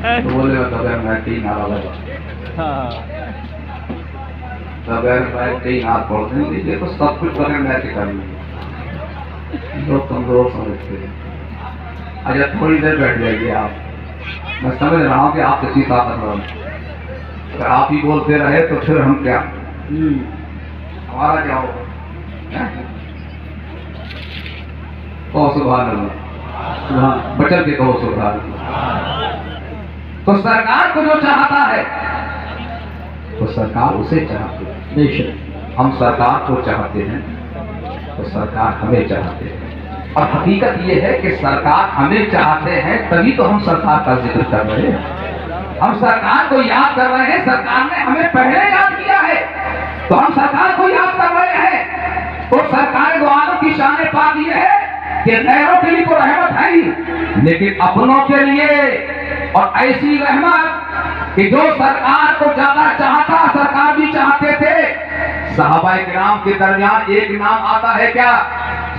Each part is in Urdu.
تو بولے بغیر میٹ کے ہی نعرہ لگا، بغیر میٹ کے ہی نعرہ پڑھتے ہیں، یہ تو سب کچھ بغیر میٹ کے کرنا ہے، لوگ کمزور سمجھتے ہیں۔ اچھا تھوڑی دیر بیٹھ جائیے آپ، میں سمجھ رہا ہوں کہ آپ کسی طاقتور ہیں، اگر آپ ہی بولتے رہے تو پھر ہم کیا، ہمارا کیا ہوگا؟ کہو سبحان اللہ، بچن کے کہو سبحان اللہ۔ تو سرکار کو جو چاہتا ہے تو سرکار اسے چاہتے ہیں، ہم سرکار کو چاہتے ہیں تو سرکار ہمیں چاہتے ہیں، اور حقیقت یہ ہے کہ سرکار ہمیں چاہتے ہیں تبھی تو ہم سرکار کا ذکر کر رہے ہیں، ہم سرکار کو یاد کر رہے ہیں، سرکار نے ہمیں پہلے یاد کیا ہے تو ہم سرکار کو یاد کر رہے ہیں۔ تو سرکار دو عالم کی شان پاک یہ ہے کہ غیروں کے لیے تو رحمت ہے ہی، لیکن اپنوں کے لیے اور ایسی رحمت کہ جو سرکار کو زیادہ چاہتا سرکار بھی چاہتے تھے۔ صحابہ کرام کے درمیان ایک نام آتا ہے کیا؟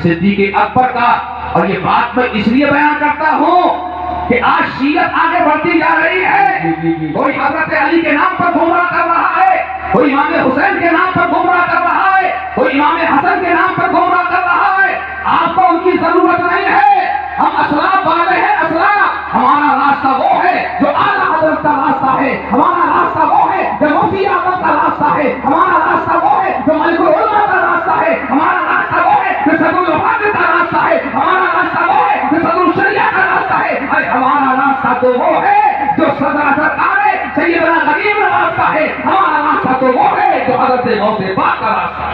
صدیق اکبر کا، اور یہ بات میں اس لیے بیان کرتا ہوں کہ آج شیعت آگے بڑھتی جا رہی ہے، کوئی حضرت علی کے نام پر گمراہ کر رہا ہے، کوئی امام حسین کے نام پر گمراہ کر رہا ہے، کوئی امام حسن کے نام پر گمراہ کر رہا ہے۔ آپ کو ان کی ضرورت نہیں ہے، ہم اسلاف والے ہیں، اسلاف۔ ہمارا راستہ وہ ہے جو اعلیٰ حضرت کا راستہ ہے، ہمارا راستہ وہ ہے جو مفتی اعظم کا راستہ ہے، ہمارا راستہ وہ ہے جو ملک العلماء کا راستہ ہے، ہمارا راستہ وہ ہے جو صدر الوفاق کا راستہ ہے، ہمارا راستہ وہ ہے جو صدر الشریعہ کا راستہ ہے، اور ہمارا راستہ تو وہ ہے جو صدر سرکار سیدنا غریب نواز کا ہے، ہمارا راستہ تو وہ ہے جو حضرت غوث پاک کا راستہ ہے۔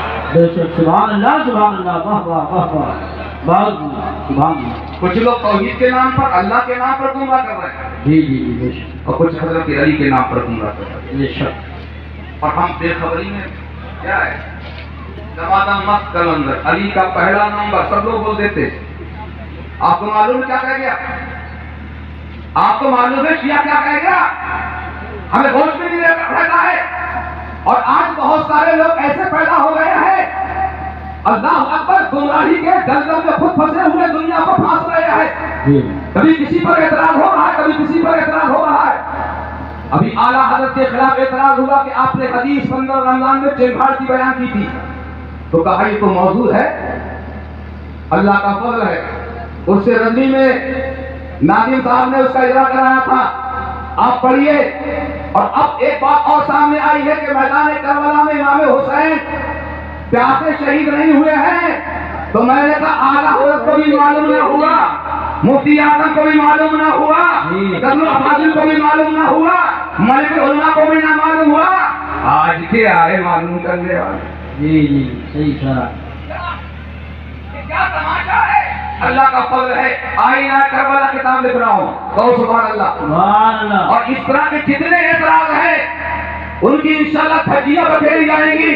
سبحان اللہ، سبحان اللہ، واہ واہ واہ واہ، سبحان اللہ۔ کچھ لوگ توحید کے نام پر اللہ کے نام پر گمراہ کر رہے ہیں، جی جی جی بے شک، اور کچھ حضرت علی کے نام پر گمراہ کر رہے ہیں، بے شک۔ اور ہم بے خبری میں کیا ہے زمانہ مست کلندر، علی کا پہلا نمبر سب لوگ بول دیتے۔ آپ کو معلوم ہے کیا کہہ گیا؟ آپ کو معلوم ہے شیعہ کیا کہہ گیا؟ ہمیں ہوش میں نہیں رہتا ہے، اور آج بہت سارے لوگ ایسے پیدا ہو گئے ہیں، اللہ اکبر، گمراہی کے دلدل میں خود پھنسے ہوئے دنیا کو پھانس رہے ہیں، کبھی کسی پر اعتراض ہو رہا ہے، کبھی کسی پر اعتراض ہو رہا ہے۔ ابھی اعلیٰ حضرت کے خلاف اعتراض ہوا کہ آپ نے حدیث 15 رمضان میں چنبھاڑ کی بیان کی تھی، تو کہا یہ تو موضوع ہے، اللہ کا فضل ہے۔ اس سے رضی میں ناظم صاحب نے اس کا اجرا کرایا تھا، آپ پڑھیے۔ اور اب ایک بات اور سامنے آئی ہے کہ میدان کربلا میں امام حسین پیاسے شہید نہیں ہوئے ہیں، تو میں نے کہا اعلیٰ حضرت کو بھی معلوم نہ ہوا، مفتی اعظم کو بھی معلوم نہ ہوا، صدر الافاضل کو بھی معلوم نہ ہوا، ملک العلماء کو بھی نہ معلوم ہوا، آج کے آئے معلوم کرنے والے۔ جی جی صحیح کہا۔ کیا تماشا ہے، اللہ کا فضل ہے۔ آئینہ کربلا کتاب لکھ رہا ہوں، کہو سبحان اللہ۔ سبحان اللہ۔ اور اس طرح کے جتنے اعتراض ہیں ان کی انشاءاللہ دھجیاں بکھیری جائیں گی۔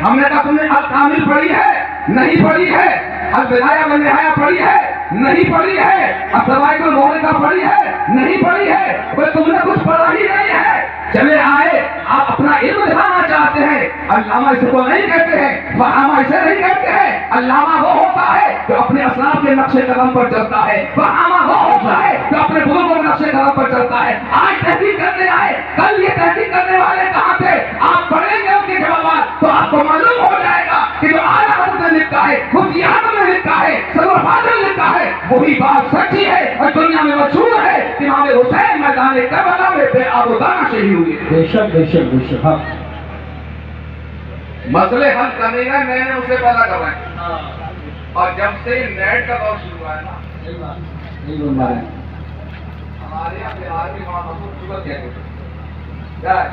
ہم نے کہا تم نے الکامل پڑھی ہے؟ نہیں پڑھی ہے۔ البدایہ والنہایہ پڑھی ہے؟ نہیں پڑھی ہے۔ الزوائد المغرقہ پڑھی ہے؟ نہیں پڑھی ہے۔ بھئی تم نے کچھ پڑھا ہی نہیں ہے۔ چلے آئے، آپ اپنا علم دکھانا چاہتے ہیں، علامہ اس کو نہیں کہتے ہیں، فہامہ اسے نہیں کہتے ہیں۔ علامہ وہ ہوتا ہے جو اپنے اسلاف کے نقش قدم پر چلتا ہے، فہامہ وہ ہوتا ہے جو اپنے بزرگوں کے نقش قدم پر چلتا ہے۔ آج تحقیق کرنے آئے، کل یہ تحقیق کرنے والے کہاں تھے؟ آپ پڑھیں گے ان کے جوابات تو آپ کو معلوم ہو جائے گا کہ جو اعلیٰ حضرت نے لکھا ہے، مفتی اعظم نے لکھا ہے، صدر الافاضل نے لکھا ہے، وہی بات سچی ہے اور دنیا میں مشہور ہے کہ امام حسین میدان کربلا میں بے آب و دانہ شہید ہوئے۔ بے شک بے شک بے شک۔ مسئلے حل کرنے کا میں نے اسے پیدا کروائے، اور جب سے نیٹ کا دور شروع ہوا ہے نا، ہمارے یہاں بہار میں وہاں حضور شوگر کیا ہے،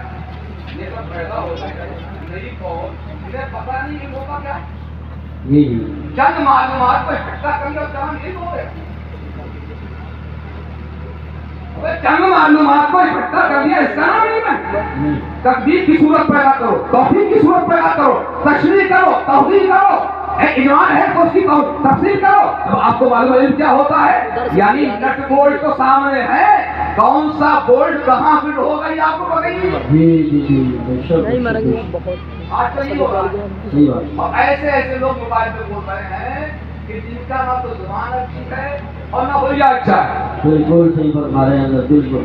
یہ سب پیدا ہو گئے نئی قوم، انہیں پتہ نہیں یہ موقع کیا ہے، چند معلومات کو اکٹھا کر لیا چند یہ ہو گئے، چند معلومات کو اکٹھا کر لیا اس کا نام نہیں ہے۔ تقدیر کی صورت پیدا کرو، توفیق کی صورت پیدا کرو، تشریح کرو، توضیح کرو، ایمان ہے تو اس کی تفسیر کرو۔ اب آپ کو معلوم علم کیا ہوتا ہے، یعنی نٹ بولٹ تو سامنے ہے، کون سا بولٹ کہاں فٹ ہوگا یہ آپ کو پتہ نہیں ہے۔ آج کل یہ ہو رہا ہے، اور ایسے ایسے لوگ موبائل پہ بول رہے ہیں کہ جن کا نہ تو زبان اچھی ہے اور نہ ہویا اچھا ہے۔ بالکل صحیح فرما رہے ہیں، بالکل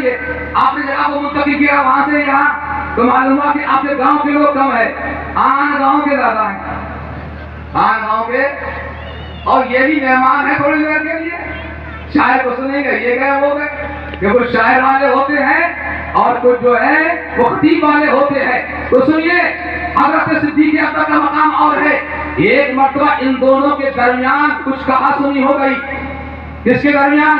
بتائیے آپ نے جگہ کو منتقل کیا وہاں سے یہاں تو معلوم ہوا کہ آپ کے گاؤں کے لوگ کم ہے، آن گاؤں کے زیادہ ہیں، آن گاؤں کے، اور یہ بھی مہمان ہے تھوڑی دیر کے لیے، شاعر کو سنیں گے یہ گئے وہ گئے، کہ کچھ شاعر والے ہوتے ہیں اور کچھ جو ہے وہ خطیب والے ہوتے ہیں۔ تو سنیے حضرت صدیق اکبر کا مقام اور ہے، ایک مرتبہ ان دونوں کے درمیان کچھ کہا سنی ہو گئی، کس کے درمیان؟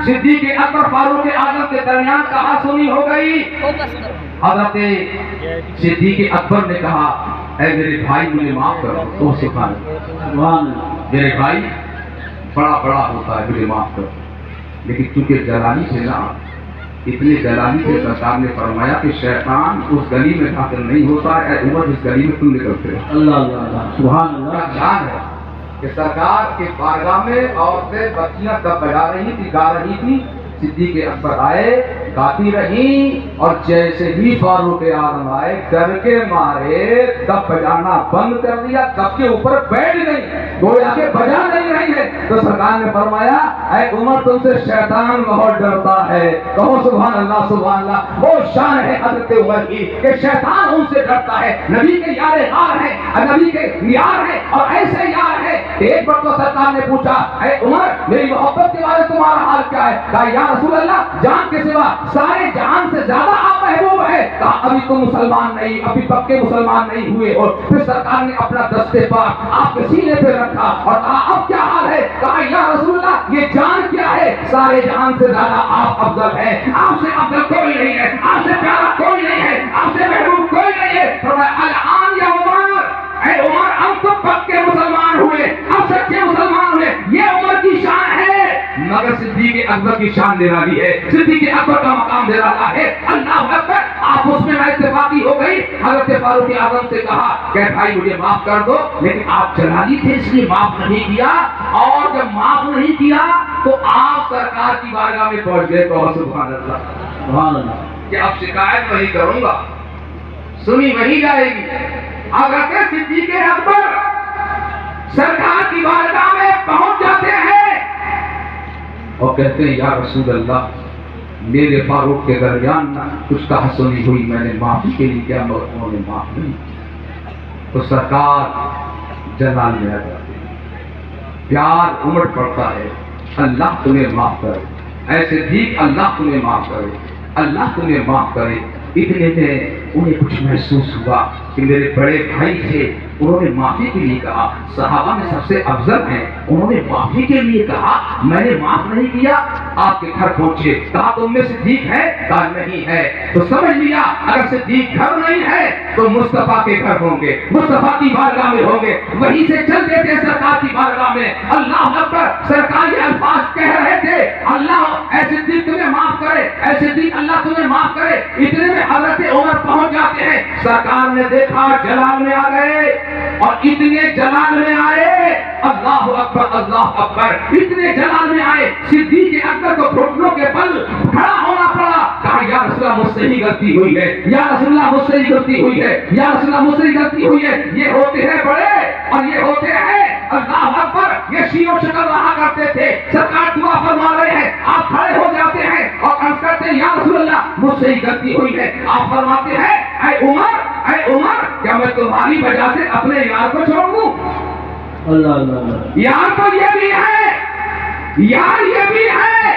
صدیق اکبر فاروق اعظم کے درمیان کہا سنی ہو گئی۔ حضرت صدیق اکبر نے کہا اے میرے بھائی مجھے معاف کرو، تو سبحان اللہ، میرے بھائی بڑا بڑا ہوتا ہے مجھے معاف کرو، لیکن چونکہ جلانی تھے نا، اتنے جلانی تھے، سرکار نے فرمایا کہ شیطان اس گلی میں داخل نہیں ہوتا ہے، اے عمر اس گلی میں تم نکلتے ہو۔ اللہ اللہ سبحان اللہ، جان ہے کہ سرکار کے بارگاہ میں عورتیں بچیاں دب بجا رہی تھی، گا رہی تھی، صدیق اکبر آئے گاتی رہی، اور جیسے ہی فاروق اعظم آئے ڈر کے مارے دب بجانا بند کر دیا، دب کے اوپر بیٹھ گئی، گویا کہ بجا نہیں رہی ہے۔ تو سرکار نے فرمایا اے عمر تم سے شیطان بہت ڈرتا ہے، کہو سبحان اللہ سبحان اللہ۔ وہ شان ہے حضرت عمر کی کہ شیطان ان سے ڈرتا ہے، نبی کے یار غار ہے، نبی کے یار ہے، اور ایسے یار ہے۔ ایک بار تو سرکار نے پوچھا اے عمر میری محبت کے بارے تمہارا حال کیا ہے؟ کہا یا رسول اللہ جان کے سوا سارے جہان سے زیادہ آپ محبوب ہے۔ کہا ابھی تم مسلمان نہیں، ابھی پکے مسلمان نہیں ہوئے ہو۔ پھر سرکار نے اپنا دستے پاک آپ کے سینے پہ رکھا اور کہا اب کیا حال ہے؟ کہا یا رسول اللہ یہ جان کیا ہے، سارے جہان سے زیادہ آپ افضل ہے، آپ سے افضل کوئی نہیں ہے، آپ سے پیارا کوئی نہیں ہے، آپ سے محبوب کوئی نہیں ہے۔ فرمایا الان یا عمر، اے عمر اب تو پکے مسلمان ہوئے، اب سچے مسلمان ہوئے، یہ عمر کی شان ہے۔ مگر صدیق اکبر کی شان نرالی ہے، صدیق اکبر کا مقام نرالا ہے۔ اللہ اکبر، آپ اس میں اتفاقی ہو گئی۔ حضرت فاروق اعظم سے کہا کہ بھائی مجھے معاف کر دو، لیکن آپ جلالی تھے اس لیے معاف نہیں کیا، اور جب معاف نہیں کیا تو آپ سرکار کی بارگاہ میں پہنچ گئے۔ تو سبحان اللہ سبحان اللہ، کہ اب شکایت وہی کروں گا، سنی وہی جائے گی۔ حضرت صدیق اکبر سرکار کی بارگاہ میں پہنچ جاتے ہیں اور کہتے ہیں یا رسول اللہ میرے فاروق کے درمیان نہ کچھ کہا سنی ہوئی، میں نے معافی کے لیے کیا مگر انہوں نے معاف نہیں۔ تو سرکار جلال میں آ جاتے ہیں، پیار امڑ پڑتا ہے، اللہ تمہیں معاف کرے، ایسے بھی اللہ تمہیں معاف کرے، اللہ تمہیں معاف کرے۔ اتنے میں انہیں کچھ محسوس ہوا کہ میرے بڑے بھائی تھے، انہوں نے معافی کے لیے کہا، صحابہ میں سب سے افضل ہیں، انہوں نے معافی کے لیے کہا، میں نے معاف نہیں کیا۔ آپ کے گھر پہنچے، کہا تم میں صدیق ہے؟ کہا نہیں ہے۔ تو سمجھ لیا اگر صدیق گھر نہیں ہے تو مصطفیٰ کے گھر ہوں گے، مصطفیٰ کی بارگاہ میں ہوں گے، وہیں سے چل دیتے سرکار کی بارگاہ میں۔ اللہ اکبر، سرکار یہ الفاظ کہہ رہے تھے اللہ اے صدیق تمہیں معاف کرے، اے صدیق اللہ تمہیں معاف کرے۔ اتنے میں حضرت عمر پہنچ جاتے ہیں، سرکار نے دیکھا جلال میں آ گئے، اور اتنے جلال میں آئے، اللہ اکبر اللہ اکبر، اتنے جلال میں آئے صدیق اکبر کو گھٹنوں کے بل کھڑا ہونا پڑا۔ کہا یا رسول اللہ مجھ سے ہی غلطی ہوئی ہے، یا رسول اللہ مجھ سے ہی غلطی ہوئی ہے، یا رسول اللہ مجھ سے ہی غلطی ہوئی ہے۔ یہ ہوتے ہیں بڑے اور یہ ہوتے ہیں اللہ اکبر، یہ شیو شکل رہا کرتے تھے۔ سرکار دعا فرما رہے ہیں، آپ کھڑے ہو جاتے ہیں اور عرض کرتے ہیں یا رسول اللہ مجھ سے ہی غلطی ہوئی ہے۔ آپ فرماتے ہیں اے عمر کیا میں تمہاری وجہ سے اپنے یار کو چھوڑ دوں؟ اللہ اللہ، یار تو یہ بھی ہے، یار یہ بھی ہے،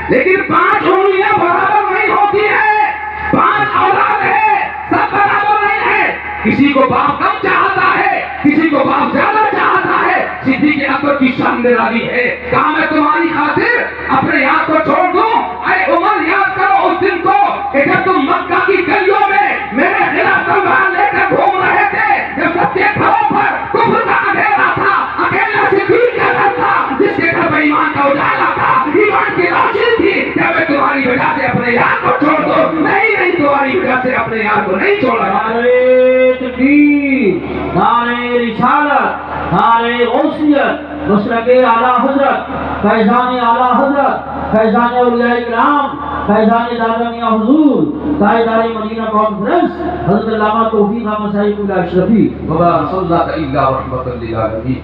لیکن 5 انگلیاں برابر نہیں ہوتی ہے، 5 اولاد ہے، سب برابر نہیں ہے۔ کسی کو باپ کم چاہتا ہے، کسی کو باپ زیادہ چاہتا ہے۔ صدیق اکبر کی شان نرالی ہے، کہا میں تمہاری خاطر اپنے یار کو چھوڑ دوں؟ اے عمر یاد کرو اس دن کو کہ جب تم مکہ کی گلیوں میں میرے خلاف تلوار لے کر گھوم رہے تھے، جب سب کے گھروں پر کفر کا اندھیرا تھا، اکیلا صدیق کا گھر تھا جس کے گھر میں ایمان کا اجالا تھا، ایمان کی روشنی تھی۔ کیا میں تمہاری وجہ سے اپنے یار کو چھوڑ دوں؟ نہیں، تمہاری وجہ سے اپنے یار کو نہیں چھوڑا۔ نعرہ تکبیر، نعرہ رسالت، نعرہ غوثیت، مسلک اعلیٰ حضرت، فیضان اعلیٰ حضرت، فیضان اولیاء کرام، فیضان دارمیہ حضور، تاجدار مدینہ کانفرنس حضرت علامہ توفیق احمد صاحب اللہ اشرفی وما صلی اللہ رحمۃ للعالمین۔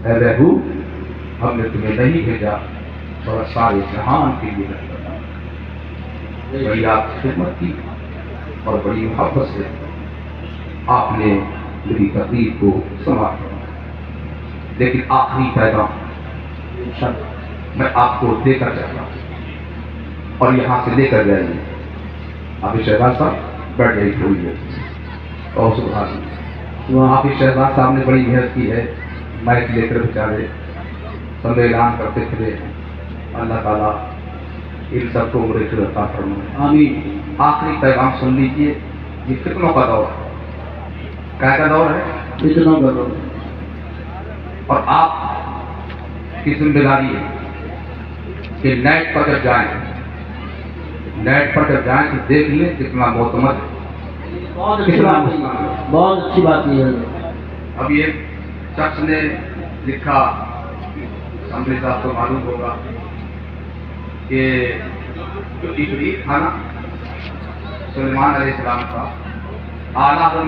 اے محبوب ہم نے تمہیں نہیں بھیجا اور سارے جہان کے لیے بڑی آپ کی خدمت کی اور بڑی محبت سے آپ نے میری تقریر کو سنا. لیکن آخری پیغام میں آپ کو دے کر چاہتا ہوں اور یہاں سے لے کر جائیے. حافظ شہباز صاحب بیٹھ جائیے تھوڑی دیر. اور سبحان اللہ، حافظ شہباز صاحب نے بڑی محنت کی ہے. مائک لے کر بیچارے سب اعلان کرتے پھرے. اللہ تعالیٰ ان سب کو عمر کی عطا فرمائے. آمین. آخری پیغام سن لیجیے. یہ فتنوں کا دور ہے. کیا کا دور ہے؟ فتنوں کا دور. اور آپ کی ذمہ داری ہے کہ نیٹ پر جب جائیں تو دیکھ لیں کتنا معتمد ہے. بہت اچھی بات ہے. بہت اچھی بات یہ ہے. اب یہ شخص نے لکھا، امریک صاحب کو معلوم ہوگا کہ جو ابلیس تھا نا سلیمان علیہ السلام کا، اعلیٰ حضرت